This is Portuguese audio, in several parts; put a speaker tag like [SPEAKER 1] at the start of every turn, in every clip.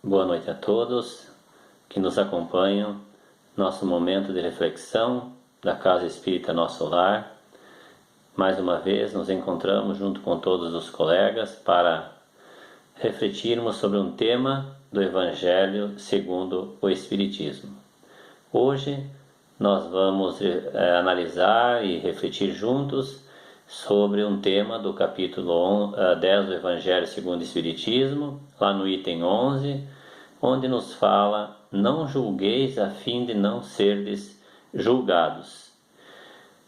[SPEAKER 1] Boa noite a todos que nos acompanham. Nosso momento de reflexão da Casa Espírita Nosso Lar. Mais uma vez nos encontramos junto com todos os colegas para refletirmos sobre um tema do Evangelho segundo o Espiritismo. Hoje nós vamos analisar e refletir juntos sobre um tema do capítulo 10 do Evangelho segundo o Espiritismo, lá no item 11, onde nos fala: não julgueis a fim de não serdes julgados.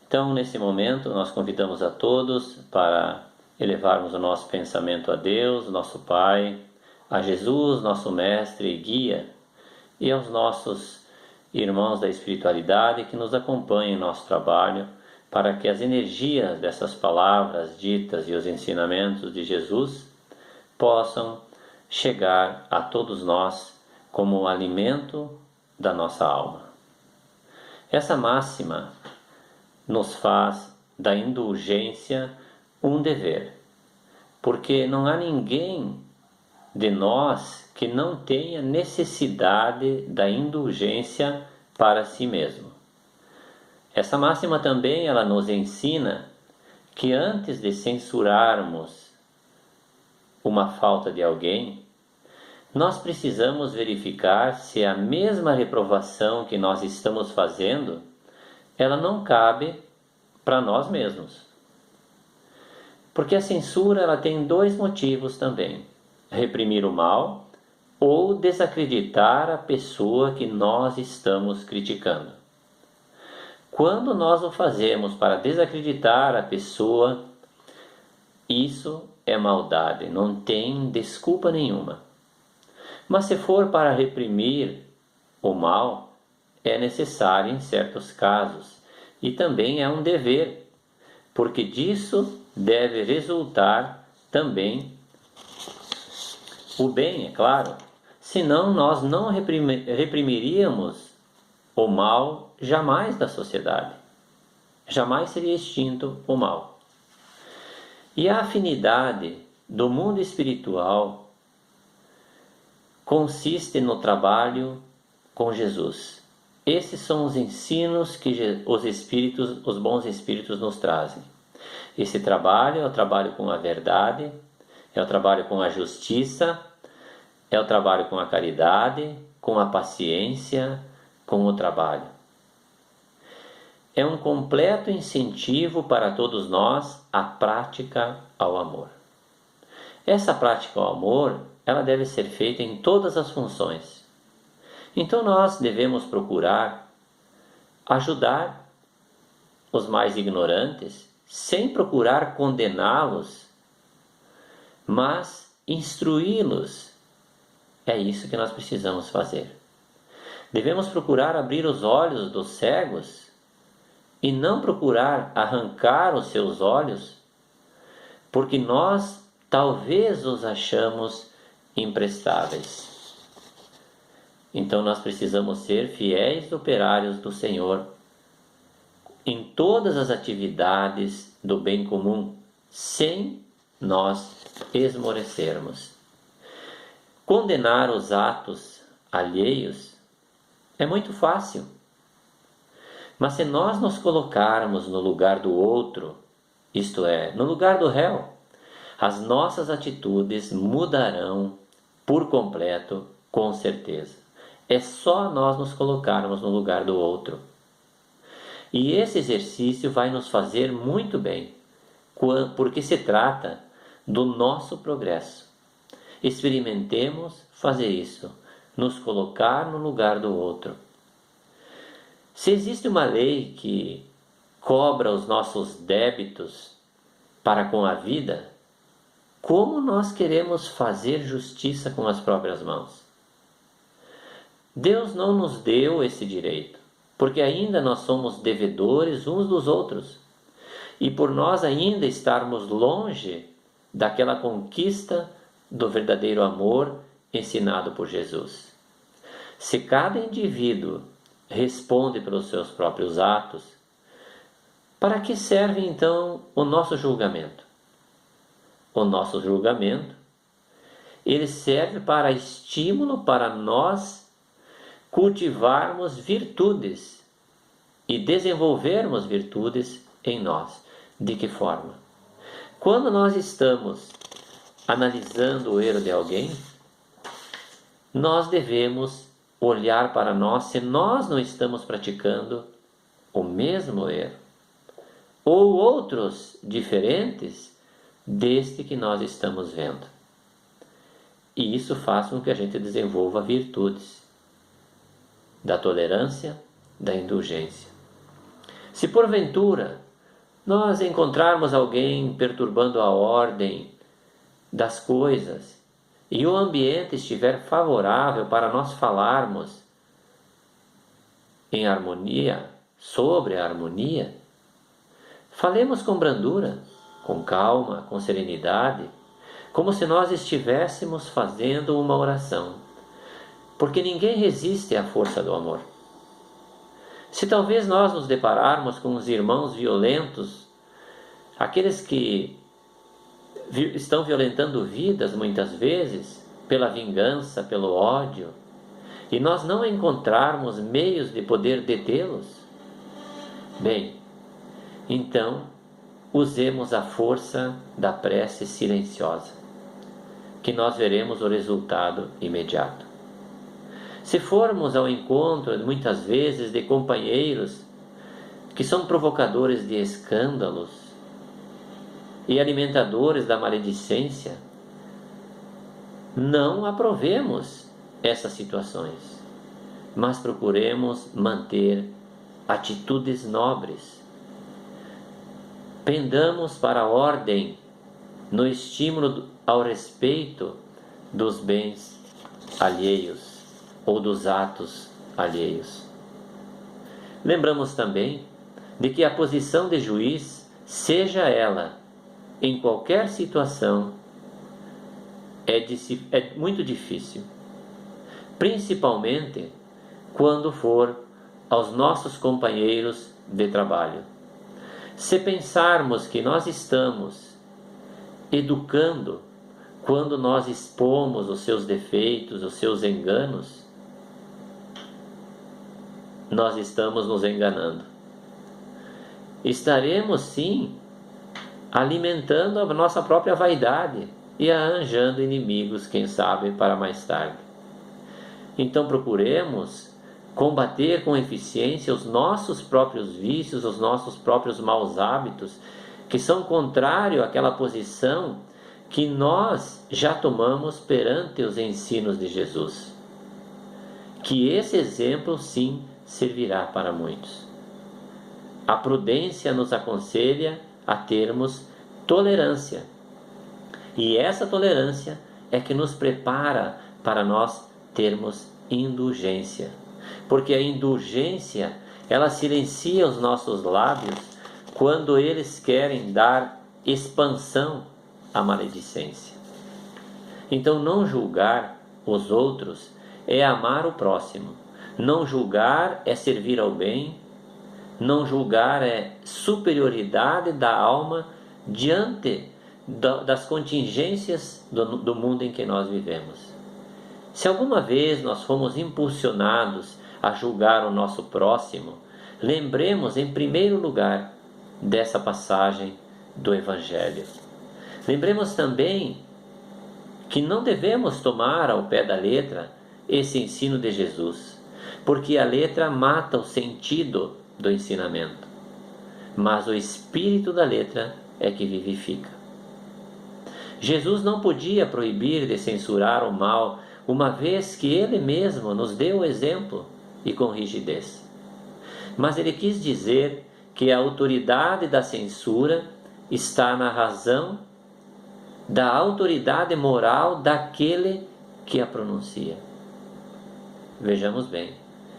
[SPEAKER 1] Então, nesse momento, nós convidamos a todos para elevarmos o nosso pensamento a Deus, nosso Pai, a Jesus, nosso Mestre e Guia, e aos nossos irmãos da espiritualidade que nos acompanham em nosso trabalho, para que as energias dessas palavras ditas e os ensinamentos de Jesus possam chegar a todos nós como o alimento da nossa alma. Essa máxima nos faz da indulgência um dever, porque não há ninguém de nós que não tenha necessidade da indulgência para si mesmo. Essa máxima também ela nos ensina que antes de censurarmos uma falta de alguém, nós precisamos verificar se a mesma reprovação que nós estamos fazendo, ela não cabe para nós mesmos. Porque a censura ela tem dois motivos também: reprimir o mal ou desacreditar a pessoa que nós estamos criticando. Quando nós o fazemos para desacreditar a pessoa, isso é maldade, não tem desculpa nenhuma. Mas se for para reprimir o mal, é necessário em certos casos, e também é um dever, porque disso deve resultar também o bem, é claro. Senão nós não reprimiríamos o mal jamais da sociedade. Jamais seria extinto o mal. E a afinidade do mundo espiritual consiste no trabalho com Jesus. Esses são os ensinos que os bons espíritos nos trazem. Esse trabalho é o trabalho com a verdade, é o trabalho com a justiça, é o trabalho com a caridade, com a paciência, com o trabalho. É um completo incentivo para todos nós a prática ao amor. Essa prática ao amor, ela deve ser feita em todas as funções. Então nós devemos procurar ajudar os mais ignorantes, sem procurar condená-los, mas instruí-los. É isso que nós precisamos fazer. Devemos procurar abrir os olhos dos cegos e não procurar arrancar os seus olhos, porque nós talvez os achamos imprestáveis. Então nós precisamos ser fiéis operários do Senhor em todas as atividades do bem comum, sem nós esmorecermos. Condenar os atos alheios é muito fácil. Mas se nós nos colocarmos no lugar do outro, isto é, no lugar do réu, as nossas atitudes mudarão por completo, com certeza. É só nós nos colocarmos no lugar do outro. E esse exercício vai nos fazer muito bem, porque se trata do nosso progresso. Experimentemos fazer isso, nos colocar no lugar do outro. Se existe uma lei que cobra os nossos débitos para com a vida, como nós queremos fazer justiça com as próprias mãos? Deus não nos deu esse direito, porque ainda nós somos devedores uns dos outros, e por nós ainda estarmos longe daquela conquista do verdadeiro amor ensinado por Jesus. Se cada indivíduo responde pelos seus próprios atos, para que serve então o nosso julgamento? O nosso julgamento ele serve para estímulo para nós cultivarmos virtudes e desenvolvermos virtudes em nós. De que forma? Quando nós estamos analisando o erro de alguém, nós devemos olhar para nós se nós não estamos praticando o mesmo erro, ou outros diferentes deste que nós estamos vendo. E isso faz com que a gente desenvolva virtudes da tolerância, da indulgência. Se porventura nós encontrarmos alguém perturbando a ordem das coisas e o ambiente estiver favorável para nós falarmos em harmonia, sobre a harmonia, falemos com brandura, com calma, com serenidade, como se nós estivéssemos fazendo uma oração, porque ninguém resiste à força do amor. Se talvez nós nos depararmos com os irmãos violentos, aqueles que estão violentando vidas muitas vezes, pela vingança, pelo ódio, e nós não encontrarmos meios de poder detê-los, bem, então usemos a força da prece silenciosa, que nós veremos o resultado imediato. Se formos ao encontro, muitas vezes, de companheiros que são provocadores de escândalos e alimentadores da maledicência, não aprovemos essas situações, mas procuremos manter atitudes nobres. Pendamos para a ordem no estímulo ao respeito dos bens alheios ou dos atos alheios. Lembramos também de que a posição de juiz, seja ela em qualquer situação, é muito difícil, principalmente quando for aos nossos companheiros de trabalho. Se pensarmos que nós estamos educando quando nós expomos os seus defeitos, os seus enganos, nós estamos nos enganando. Estaremos sim alimentando a nossa própria vaidade e arranjando inimigos, quem sabe, para mais tarde. Então procuremos combater com eficiência os nossos próprios vícios, os nossos próprios maus hábitos, que são contrários àquela posição que nós já tomamos perante os ensinos de Jesus. Que esse exemplo, sim, servirá para muitos. A prudência nos aconselha a termos tolerância. E essa tolerância é que nos prepara para nós termos indulgência. Porque a indulgência, ela silencia os nossos lábios quando eles querem dar expansão à maledicência. Então, não julgar os outros é amar o próximo. Não julgar é servir ao bem. Não julgar é superioridade da alma diante das contingências do mundo em que nós vivemos. Se alguma vez nós fomos impulsionados a julgar o nosso próximo, lembremos em primeiro lugar dessa passagem do Evangelho. Lembremos também que não devemos tomar ao pé da letra esse ensino de Jesus, porque a letra mata o sentido do ensinamento, mas o espírito da letra é que vivifica. Jesus não podia proibir de censurar o mal, uma vez que ele mesmo nos deu o exemplo e com rigidez. Mas ele quis dizer que a autoridade da censura está na razão da autoridade moral daquele que a pronuncia. Vejamos bem,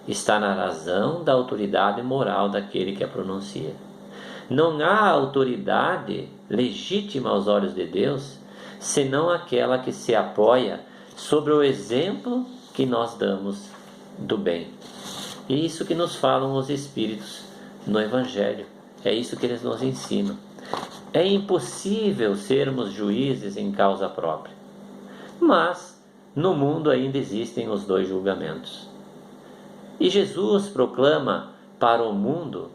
[SPEAKER 1] está na razão da autoridade moral daquele que a pronuncia. Não há autoridade legítima aos olhos de Deus, senão aquela que se apoia sobre o exemplo que nós damos do bem. E isso que nos falam os Espíritos no Evangelho, é isso que eles nos ensinam. É impossível sermos juízes em causa própria, mas no mundo ainda existem os dois julgamentos. E Jesus proclama para o mundo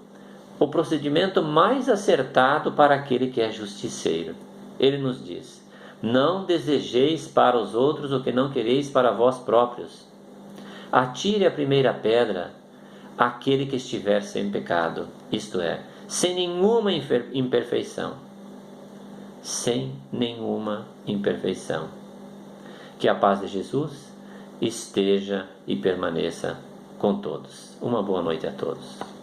[SPEAKER 1] o procedimento mais acertado para aquele que é justiceiro. Ele nos diz: não desejeis para os outros o que não quereis para vós próprios. Atire a primeira pedra aquele que estiver sem pecado, isto é, sem nenhuma imperfeição. Sem nenhuma imperfeição. Que a paz de Jesus esteja e permaneça com todos. Uma boa noite a todos.